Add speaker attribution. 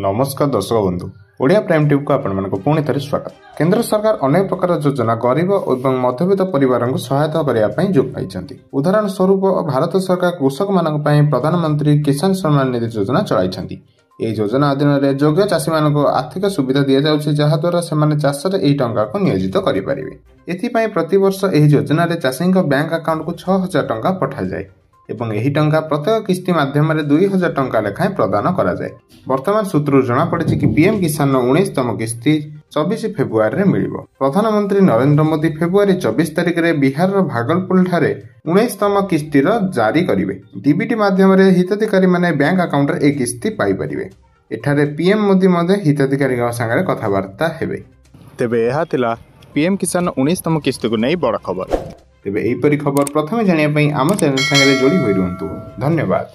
Speaker 1: नमस्कार दर्शक बंधु ओडिया प्राइम टीवी को आपण पुणी थे स्वागत। केंद्र सरकार अनेक प्रकार योजना गरीब और मध्यवित्त परिवार को सहायता करने जोग पाई। उदाहरण स्वरूप भारत सरकार कृषक मान प्रधानमंत्री किसान सम्मान निधि योजना चलाई। यह योजना अधीन में योग्य चाषी मान आर्थिक सुविधा दि जाऊँगी जहाद्वारा से चाष टंका को नियोजित करेंगे। एथिपाई प्रतिवर्ष यह योजना चाषी बैंक अकाउंट को 6000 टंका पठाए एवं यही टंका प्रत्येक किस्ती माध्यम 2000 टंका लेखाएं प्रदान करा जाए। वर्तमान सूत्र जना पड़ी कि पीएम किसान 19तम किस्ती 24 फेब्रुआरी में मिलिबो। प्रधानमंत्री नरेंद्र मोदी फेब्रुआरी 24 तारिख में बिहार भागलपुर ठारे 19तम किस्ती जारी करेंगे। डीबीटी माध्यम हिताधिकारी माने बैंक अकाउंट रे एक किस्ती पाई परिबे। एठारे पीएम मोदी हिताधिकारी संगे कथबार्ता हेबे।
Speaker 2: तेबे यह थिला पीएम किसान 19तम किस्ती को नहीं बड़ खबर।
Speaker 1: तेबे एहीपरि खबर प्रथमे जानिया पई आम चैनल संगे जोड़ी होई रुहंतु। धन्यवाद।